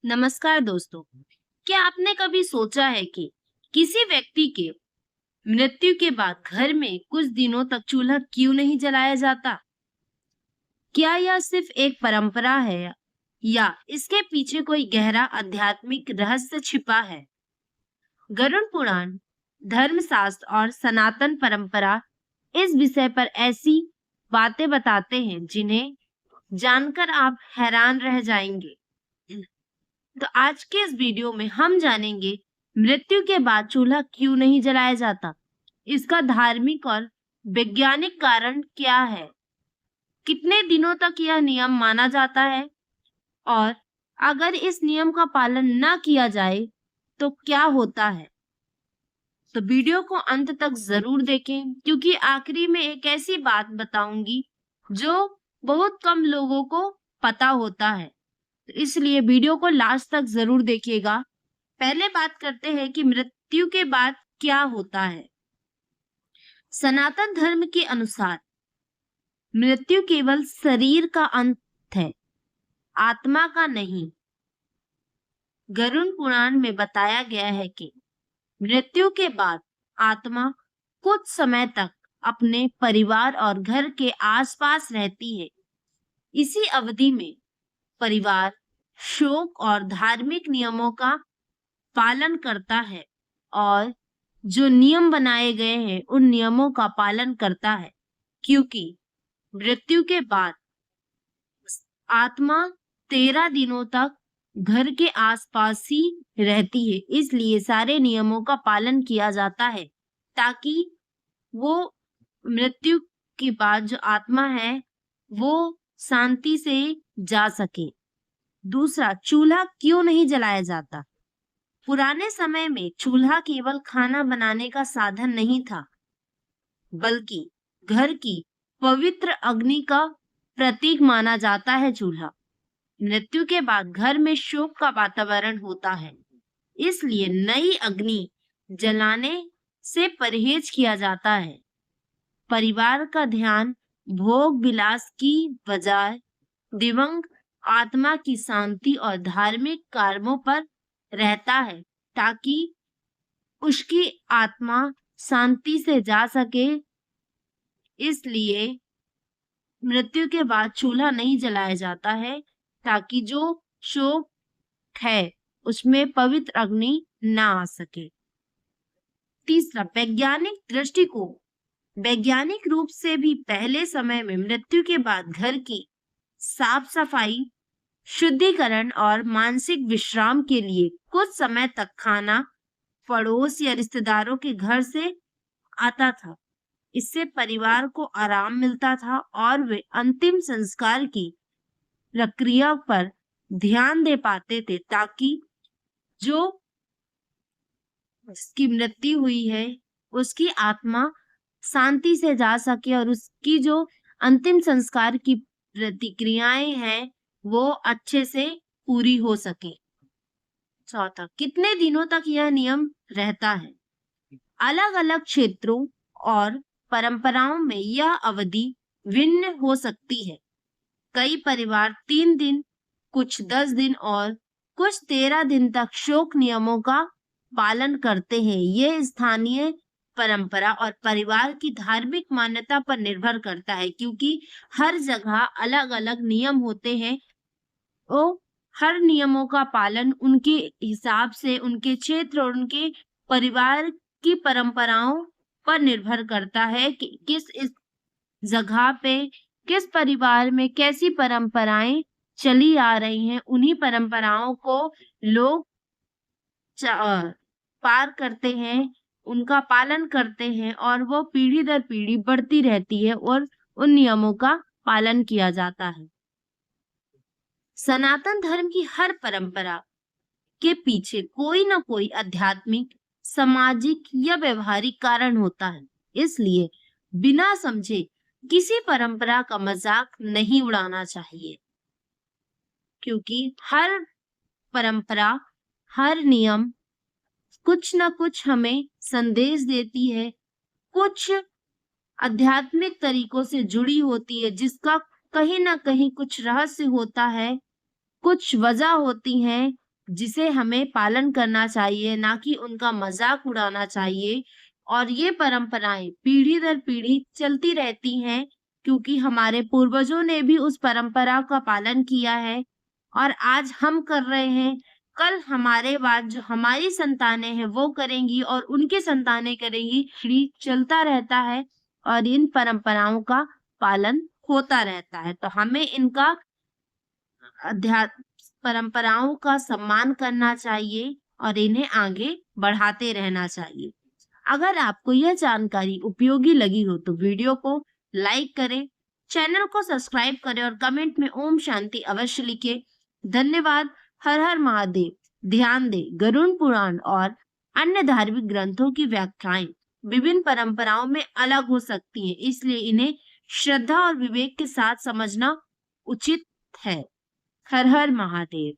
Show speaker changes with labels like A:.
A: नमस्कार दोस्तों। क्या आपने कभी सोचा है कि किसी व्यक्ति के मृत्यु के बाद घर में कुछ दिनों तक चूल्हा क्यों नहीं जलाया जाता? क्या यह सिर्फ एक परंपरा है या इसके पीछे कोई गहरा आध्यात्मिक रहस्य छिपा है? गरुड़ पुराण, धर्मशास्त्र और सनातन परंपरा इस विषय पर ऐसी बातें बताते हैं जिन्हें जानकर आप हैरान रह जाएंगे। तो आज के इस वीडियो में हम जानेंगे मृत्यु के बाद चूल्हा क्यों नहीं जलाया जाता, इसका धार्मिक और वैज्ञानिक कारण क्या है, कितने दिनों तक यह नियम माना जाता है और अगर इस नियम का पालन न किया जाए तो क्या होता है। तो वीडियो को अंत तक जरूर देखें क्योंकि आखिरी में एक ऐसी बात बताऊंगी जो बहुत कम लोगों को पता होता है। इसलिए वीडियो को लास्ट तक जरूर देखिएगा। पहले बात करते हैं कि मृत्यु के बाद क्या होता है। सनातन धर्म के अनुसार मृत्यु केवल शरीर का अंत है, आत्मा का नहीं। गरुड़ पुराण में बताया गया है कि मृत्यु के बाद आत्मा कुछ समय तक अपने परिवार और घर के आसपास रहती है। इसी अवधि में परिवार शोक और धार्मिक नियमों का पालन करता है और जो नियम बनाए गए हैं उन नियमों का पालन करता है, क्योंकि मृत्यु के बाद आत्मा 13 दिनों तक घर के आसपास ही रहती है। इसलिए सारे नियमों का पालन किया जाता है ताकि वो मृत्यु के बाद जो आत्मा है वो शांति से जा सके। दूसरा, चूल्हा क्यों नहीं जलाया जाता? पुराने समय में चूल्हा केवल खाना बनाने का साधन नहीं था, बल्कि घर की पवित्र अग्नि का प्रतीक माना जाता है। चूल्हा मृत्यु के बाद घर में शोक का वातावरण होता है, इसलिए नई अग्नि जलाने से परहेज किया जाता है। परिवार का ध्यान भोग विलास की बजाय दिवंगत आत्मा की शांति और धार्मिक कर्मों पर रहता है ताकि उसकी आत्मा शांति से जा सके। इसलिए मृत्यु के बाद चूल्हा नहीं जलाया जाता है ताकि जो शोक है उसमें पवित्र अग्नि ना आ सके। तीसरा, वैज्ञानिक दृष्टिकोण। वैज्ञानिक रूप से भी पहले समय में मृत्यु के बाद घर की साफ सफाई, शुद्धिकरण और मानसिक विश्राम के लिए कुछ समय तक खाना पड़ोस या रिश्तेदारों के घर से आता था। इससे परिवार को आराम मिलता था और वे अंतिम संस्कार की प्रक्रिया पर ध्यान दे पाते थे ताकि जो जिसकी मृत्यु हुई है उसकी आत्मा शांति से जा सके और उसकी जो अंतिम संस्कार की प्रतिक्रियाएं हैं वो अच्छे से पूरी हो सके। चौथा, कितने दिनों तक यह नियम रहता है? अलग अलग क्षेत्रों और परंपराओं में यह अवधि भिन्न हो सकती है। कई परिवार 3 दिन, कुछ 10 दिन और कुछ 13 दिन तक शोक नियमों का पालन करते हैं। ये स्थानीय परंपरा और परिवार की धार्मिक मान्यता पर निर्भर करता है, क्योंकि हर जगह अलग अलग नियम होते हैं। वो हर नियमों का पालन उनके हिसाब से, उनके क्षेत्र और उनके परिवार की परंपराओं पर निर्भर करता है कि किस इस जगह पे, किस परिवार में कैसी परंपराएं चली आ रही हैं। उन्हीं परंपराओं को लोग पार करते हैं, उनका पालन करते हैं और वो पीढ़ी दर पीढ़ी बढ़ती रहती है और उन नियमों का पालन किया जाता है। सनातन धर्म की हर परंपरा के पीछे कोई ना कोई आध्यात्मिक, सामाजिक या व्यवहारिक कारण होता है। इसलिए बिना समझे किसी परंपरा का मजाक नहीं उड़ाना चाहिए, क्योंकि हर परंपरा, हर नियम कुछ ना कुछ हमें संदेश देती है, कुछ आध्यात्मिक तरीकों से जुड़ी होती है, जिसका कहीं ना कहीं कुछ रहस्य होता है, कुछ वजह होती हैं जिसे हमें पालन करना चाहिए, ना कि उनका मजाक उड़ाना चाहिए। और ये परंपराएं पीढ़ी दर पीढ़ी चलती रहती हैं, क्योंकि हमारे पूर्वजों ने भी उस परंपरा का पालन किया है और आज हम कर रहे हैं। कल हमारे बाद जो हमारी संतानें हैं वो करेंगी और उनकी संतानें करेंगी। पीढ़ी चलता रहता है और इन परंपराओं का पालन होता रहता है। तो हमें इनका अध्यात्म परंपराओं का सम्मान करना चाहिए और इन्हें आगे बढ़ाते रहना चाहिए। अगर आपको यह जानकारी उपयोगी लगी हो तो वीडियो को लाइक करें, चैनल को सब्सक्राइब करें और कमेंट में ओम शांति अवश्य लिखें। धन्यवाद। हर हर महादेव। ध्यान दें, गरुड़ पुराण और अन्य धार्मिक ग्रंथों की व्याख्याएं विभिन्न परंपराओं में अलग हो सकती हैं, इसलिए इन्हें श्रद्धा और विवेक के साथ समझना उचित है। हर हर महादेव।